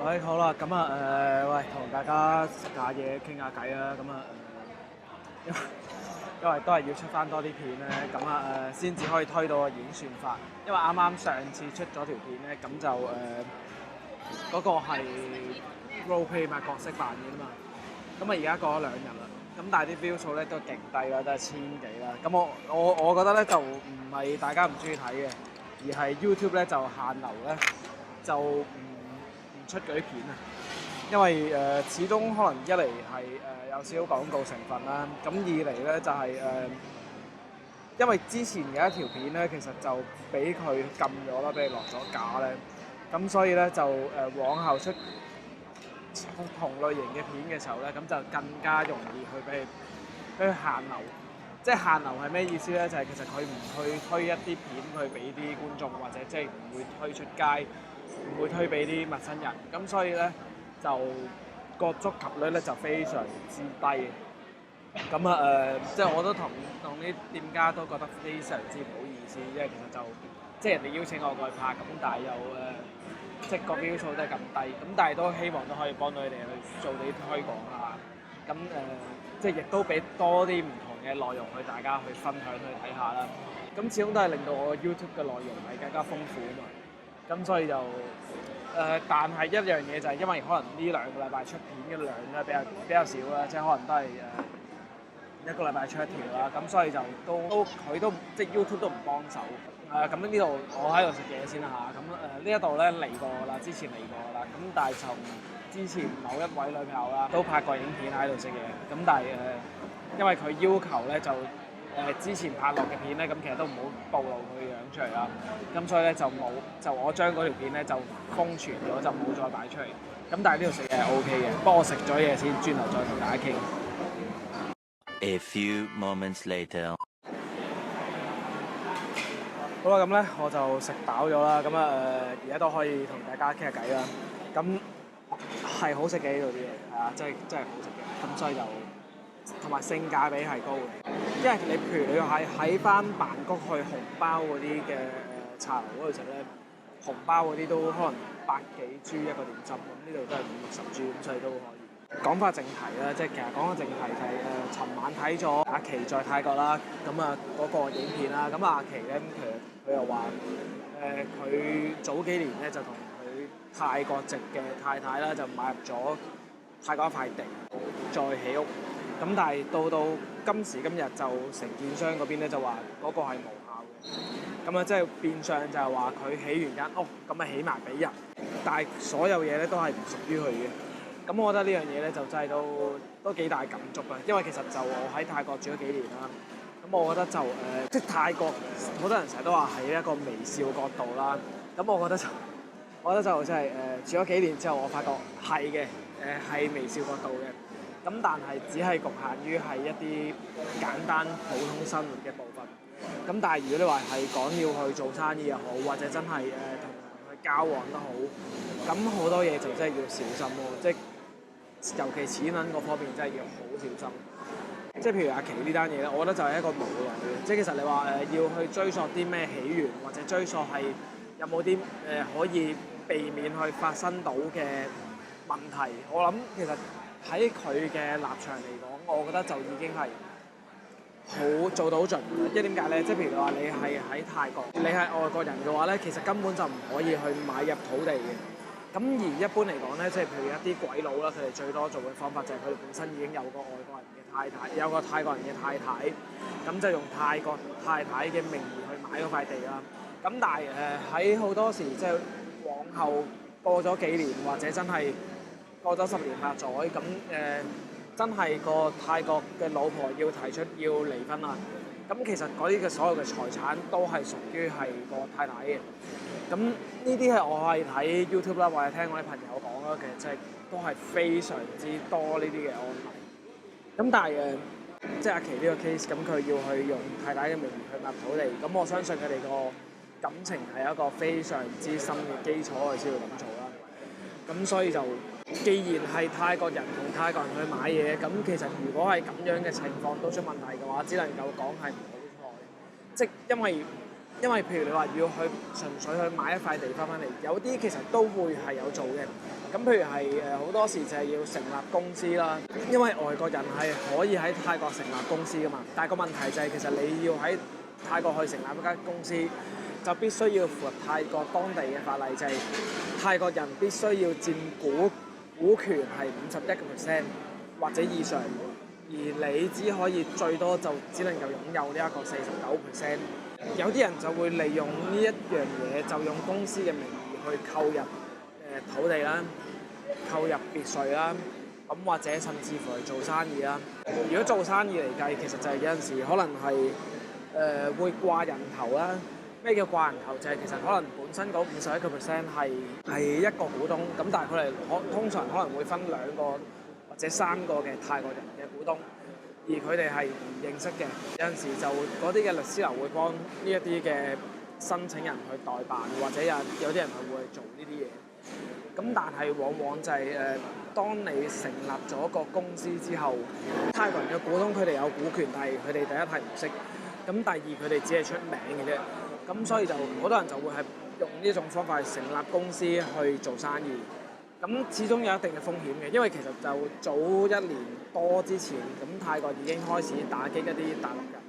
喂，好啦，咁啊喂，同大家食下嘢傾下偈啦，咁啊因為因為都係要出翻多啲片咧，咁啊先至可以推到個演算法。因為啱啱上次出咗條片咧，咁就嗰個係 roleplay 嘛，角色扮演啊嘛。咁啊而家過咗2日啦，咁但係啲 view 數咧都勁低啦，都係千幾啦。咁我覺得咧就唔係大家唔中意睇嘅，而係 YouTube 咧就限流咧就唔出嗰啲片啊。因為始終可能一嚟係有少少廣告成分啦，咁二嚟咧就係因為之前有一條片咧，其實就俾佢禁咗啦，俾佢落咗架咧，咁所以咧就往後出同類型嘅片嘅時候咧，咁就更加容易去俾佢限流。即係限流係咩意思咧？就係其實佢唔去推一啲片去俾啲觀眾，或者即係唔會推出街，唔會推俾啲陌生人。咁所以咧就個觸及率咧就非常之低。咁啊即係我都同啲店家都覺得非常之唔好意思，因為其實就即係人哋邀請我過去拍，咁但係又即係個 view 數都係咁低，咁但係都希望都可以幫到你哋去做啲推廣啊，咁即係亦都俾多啲唔同嘅內容去大家去分享去睇下啦，咁始終都係令到我 YouTube 嘅內容係更加豐富啊嘛，咁所以就但係一樣嘢就係因為可能呢2個禮拜出片嘅量咧比較少啦，即係可能都係1個禮拜出一條啦，咁所以就佢都即係 YouTube 都唔幫手。咁呢度我喺度食嘢先啦嚇，咁呢一度咧嚟過啦，之前嚟過啦，咁但係從之前某一位女朋友啦都拍過影片喺度食嘢，咁但係因為佢要求咧就之前拍落嘅片咧，咁其實都唔好暴露佢嘅樣出嚟啦，咁所以咧就我將嗰條片咧就封存咗，就冇再擺出嚟。咁但係呢度食嘢係 OK 嘅，不過我食咗嘢先，轉頭再同大家傾。A few moments later. 好啦，咁咧我就食飽咗啦，咁而家都可以同大家傾下偈啦。咁係好食嘅呢度啲嘢，係啊，真係好食嘅。咁所以就同埋性價比係高嘅，因為你譬如你喺翻曼谷去紅包嗰啲嘅茶樓嗰度食咧，紅包嗰啲都可能百幾銖一個點心，咁呢度都係50-60銖，咁所以都可以。講翻正題啦，即係其實講個正題就係尋晚睇咗阿琪在泰國啦，咁啊嗰個影片啦，咁阿琪咧其實佢又話佢早幾年咧就同佢泰國籍嘅太太啦就買入咗泰國一塊地再起屋，咁但係到今時今日就承建商嗰邊咧就話嗰個係無效嘅，咁啊即係變相就係話佢起完間屋，咁啊起埋俾人，但係所有嘢咧都係唔屬於佢嘅。咁我覺得呢樣嘢咧就真係都幾大感觸啊！因為其實就我喺泰國住咗幾年啦，咁我覺得就即係泰國好多人成日都話係一個微笑國度啦。咁我覺得就真係住咗幾年之後，我發覺係嘅，係微笑國度嘅。咁但係只係局限於係一啲簡單普通生活嘅部分。咁但係如果你話係講要去做生意又好，或者真係同人去交往都好，咁好多嘢就真係要小心咯，即係。尤其錢銀嗰方面真係要好小心，即係譬如阿琪呢單嘢咧，我覺得就係一個無謂嘅，即係其實你話要去追溯啲咩起源，或者追溯係有冇啲可以避免去發生到嘅問題，我諗其實喺佢嘅立場嚟講，我覺得就已經係好做到盡嘅，因為點解咧？即係譬如話你係喺泰國，你係外國人嘅話咧，其實根本就唔可以去買入土地嘅。咁而一般嚟講咧，即係譬如一啲鬼佬啦，佢哋最多做嘅方法就係佢哋本身已經有個外國人嘅太太，有個泰國人嘅太太，咁就用泰國太太嘅名義去買嗰塊地啦。咁但係喺好多時即係往後過咗幾年，或者真係過咗10年8載，咁真係個泰國嘅老婆要提出要離婚啦。咁其實嗰啲嘅所有嘅財產都係屬於係個太太嘅。咁呢啲係我係睇 YouTube 啦，或者聽我啲朋友講啦，其實真係都係非常之多呢啲嘅案例。咁但係即係阿琪呢個 case，咁佢要去用太太嘅名義去買土地，咁我相信佢哋個感情係一個非常之深嘅基礎，佢先會咁做啦。咁所以就既然係泰國人同泰國人去買嘢，咁其實如果係咁樣嘅情況都出問題嘅話，只能夠講係唔好彩。即因為因為譬如你話要去純粹去買一塊地翻嚟，有啲其實都會係有做嘅。咁譬如係好多時就係要成立公司啦，因為外國人係可以喺泰國成立公司噶嘛，但係個問題就係其實你要喺泰國去成立一間公司，就必須要符合泰國當地嘅法例，就係泰國人必須要佔股權係51% 或者以上，而你只可以最多就只能夠擁有呢一個49%。有啲人就會利用呢一樣嘢，就用公司嘅名義去購入土地啦，購入別墅啦，咁或者甚至乎係做生意啦。如果做生意嚟計，其實就係有陣時可能係會掛人頭啦。咩叫掛人頭？就係其實可能本身嗰51% 係一個股東，咁但係佢哋通常可能會分2個或者3個嘅泰國人嘅股東，而佢哋係唔認識嘅。有陣時就嗰啲嘅律師樓會幫呢一啲嘅申請人去代辦，或者有啲人係會做呢啲嘢。咁但係往往就係當你成立咗個公司之後，泰國人嘅股東佢哋有股權，但係佢哋第一係唔識，咁第二佢哋只係出名嘅啫。咁所以就好多人就會係用呢種方法去成立公司去做生意。咁始終有一定嘅風險嘅，因為其實就早1年多之前，咁泰國已經開始打擊一啲大陸人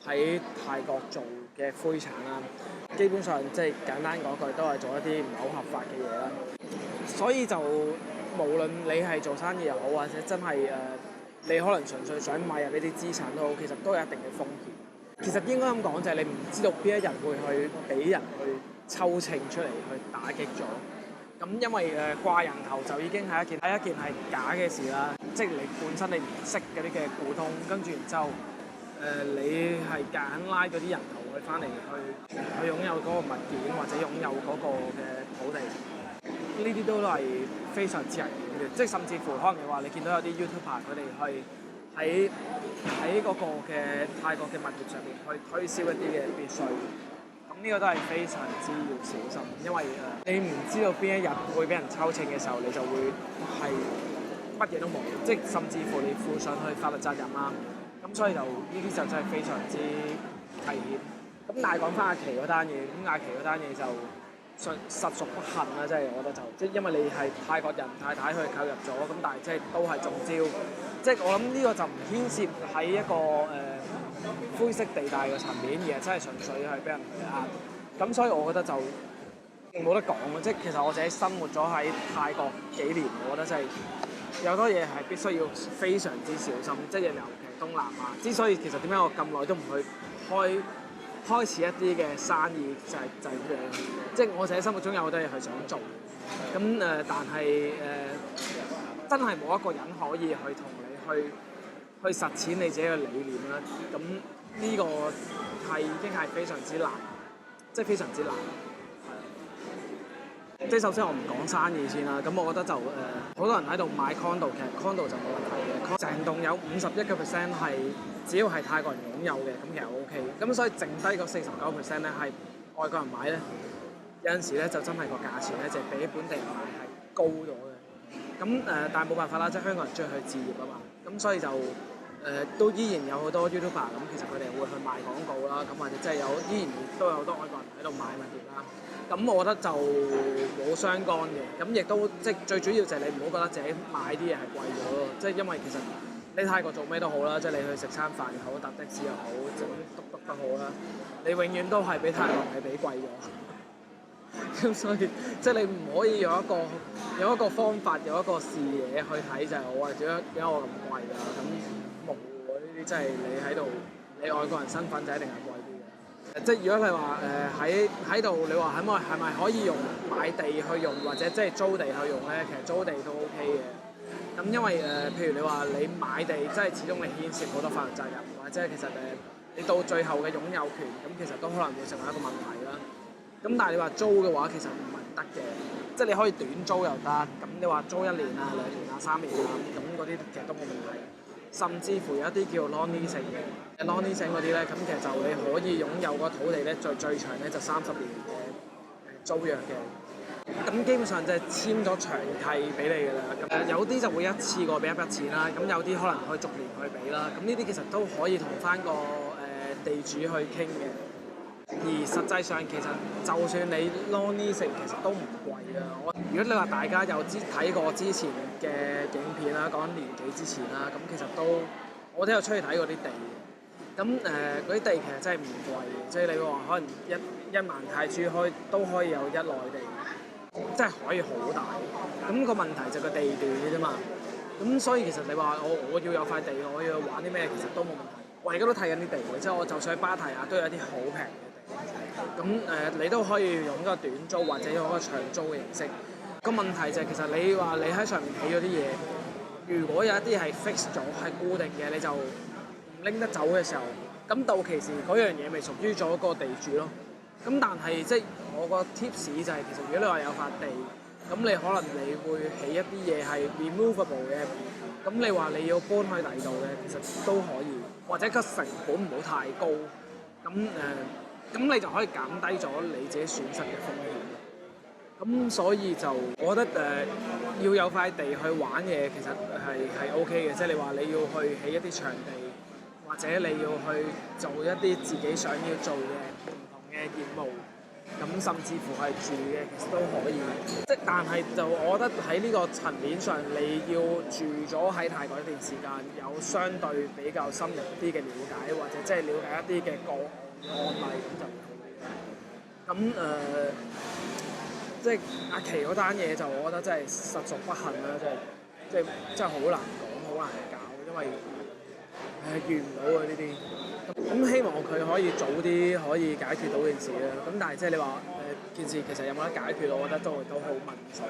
喺泰國做嘅灰產啦。基本上即係簡單講句，都係做一啲唔係好合法嘅嘢啦。所以就無論你係做生意又好，或者真係你可能純粹想買入呢啲資產都好，其實都有一定嘅風險。其實應該咁講，就係你唔知道邊一日會去俾人去抽秤出嚟去打擊咗。咁因為掛人頭就已經係一件係假嘅事啦，即係你本身你唔識嗰啲嘅股東，跟住然之後你係夾硬拉咗啲人頭去翻嚟去擁有嗰個物件或者擁有嗰個嘅土地，呢啲都係非常之危險嘅。即係甚至乎可能你話你見到有啲 YouTuber 佢哋去喺嗰個嘅泰國嘅物業上面去推銷一啲嘅別墅。呢個都係非常之要小心，因為你唔知道邊一日會俾人抽秤嘅時候，你就會係乜嘢都冇，即係甚至乎你負上去法律責任啦。咁所以就呢啲就真係非常之危險。咁但係講翻阿琪嗰單嘢，咁阿琪嗰單嘢就實屬不幸啦，即係我覺得就即係因為你係泰國人太太去購入咗，咁但係即係都係中招。即係我諗呢個就唔牽涉喺一個灰色地帶嘅層面，而係真係純粹係俾人呃。咁所以我覺得就冇得講嘅，即係其實我自己生活咗喺泰國幾年，我覺得真係有好多嘢係必須要非常之小心，即係尤其東南亞。之所以其實點解我咁耐都唔去開始一啲嘅生意，就係咁樣。即係我自己心目中有好多嘢係想做，咁但係真係冇一個人可以去同你去實踐你自己嘅理念啦，咁呢個係已經係非常之難，即係非常之難。即係首先我唔講生意先啦，咁我覺得就好多人喺度買 condo， 其實 condo 就冇問題嘅，成棟有51% 係只要係泰國人擁有嘅，咁其實 OK。咁所以剩低個49% 咧係外國人買咧，有陣時咧就真係個價錢咧就比本地人買係高咗嘅。咁但係冇辦法啦，即係香港人中意去置業啊嘛，咁所以就都依然有好多 YouTuber 咁，其實佢哋會去賣廣告啦，咁或者即係依然都有好多外國人喺度買物業啦。咁我覺得就冇相干嘅，咁亦都即係最主要就係你唔好覺得自己買啲嘢係貴咗咯，即係因為其實你泰國做咩都好啦，即係你去食餐飯又好，搭的士又好，整篤篤都好啦，你永遠都係比泰國係比貴咗。咁所以即係你唔可以有一個方法，有一個視野去睇就係我話點解我咁貴啊？咁冇喎，呢啲真係你喺度，你外國人身份就一定係貴啲嘅。即係如果你話喺度，你話係咪可以用買地去用，或者即係租地去用咧？其實租地都 OK 嘅。咁因為譬如你話你買地，即係始終你牽涉好多法律責任，或者其實你到最後嘅擁有權，咁其實都可能會成為一個問題啦。咁但係你話租嘅話，其實唔係唔得嘅，即係你可以短租又得。咁你話租1年啊、2年啊、3年啊，咁嗰啲其實都冇問題。甚至乎有一啲叫 long leasing 嘅 long leasing 嗰啲咧，咁其實就你可以擁有個土地咧，最長咧就30年嘅租約嘅。咁基本上就係簽咗長契俾你㗎啦。咁有啲就會一次過俾一筆錢啦，咁有啲可能可以逐年去俾啦。咁呢啲其實都可以同翻個地主去傾嘅。而實際上其實就算你 long leasing 其實都唔貴啊！如果你話大家有睇過之前嘅影片啦，講年幾之前啦，咁其實我都有出去睇過啲地。咁嗰啲地其實真係唔貴嘅，即係你話可能一萬泰銖都可以有一內地，真係可以好大。咁個問題就個地段嘅啫嘛。咁所以其實你話我要有塊地，我要玩啲咩，其實都冇問題。我而家都睇緊啲地嘅，即係我就算去芭提雅都有一啲好平嘅地。咁你都可以用一個短租或者用一個長租嘅形式。個問題就係其實你話你喺上面起咗啲嘢，如果有一啲係 fix 咗係固定嘅，你就拎得走嘅時候，咁到期時嗰樣嘢咪屬於咗個地主咯。咁但係即係我個 tips 就係、其實如果你話有塊地，咁你可能你會起一啲嘢係 removable 嘅，咁你話你要搬去第二度嘅，其實都可以，或者個成本唔好太高，咁你就可以減低咗你自己損失嘅風險。咁所以就我覺得要有塊地去玩嘢，其實係 OK 嘅，即係你話你要去起一啲場地，或者你要去做一啲自己想要做嘅唔同嘅業務，咁甚至乎係住嘅，其實都可以。即但係就我覺得喺呢個層面上，你要住咗喺泰國一段時間，有相對比較深入啲嘅了解，或者即係了解一啲嘅案例，咁就會好啲。咁即係阿琪嗰單嘢就我覺得真係實屬不幸啦，即係真係好難講，好難搞，因為遇唔到啊呢啲。咁希望佢可以早啲可以解決到件事啦。咁但係即係你話件事其實有冇得解決，我覺得都好問水，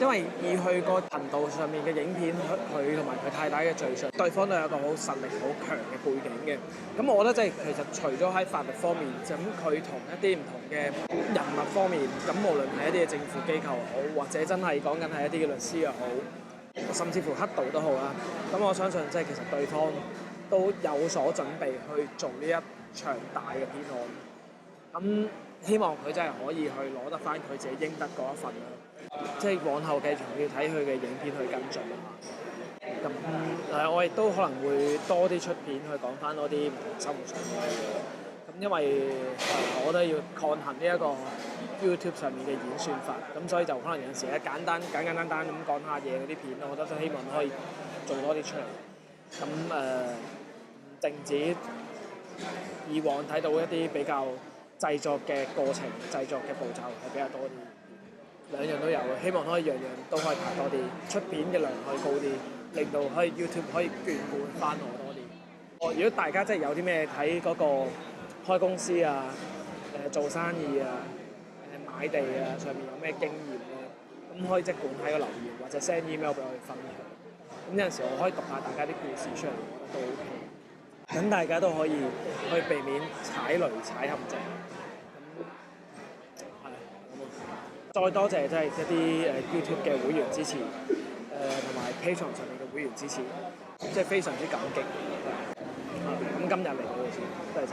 因為以佢個頻道上面嘅影片，佢同埋佢太太嘅敘述，對方都有一個好實力好強嘅背景嘅。咁我覺得即係其實除咗喺法律方面，咁佢同一啲唔同嘅人物方面，咁無論係一啲嘅政府機構好，或者真係講緊係一啲嘅律師又好，甚至乎黑道都好啦。咁我相信即係其實對方都有所準備去做呢一場大嘅騙案。咁希望佢真係可以去攞得翻佢自己應得嗰一份啦。即係往後繼續要睇佢嘅影片去跟進啊。咁我亦都可能會多啲出片去講翻多啲唔同生活上嘅嘢。咁因為我覺得要抗衡呢一個 YouTube 上面嘅演算法，咁所以就可能有陣時咧簡單咁講下嘢嗰啲片，我覺得都希望可以做多啲出嚟。咁唔淨止以往睇到一啲比較製作嘅過程、製作嘅步驟係比較多啲，兩樣都有嘅。希望可以樣樣都可以拍多啲，出片嘅量可以高啲，令到可以 YouTube 可以眷顧翻我多啲。如果大家真係有啲咩睇嗰個開公司啊、做生意啊、買地啊上面有咩經驗咧，咁可以即管喺個留言或者 send email 俾我哋分享。咁有陣時我可以讀下大家啲故事出嚟，我覺得都 OK。咁大家都可以去避免踩雷踩陷阱。咁再多謝即係一啲YouTube 嘅會員支持，同埋 Patreon 上面嘅會員支持，即係非常之感激。咁今日嚟到先，多謝晒。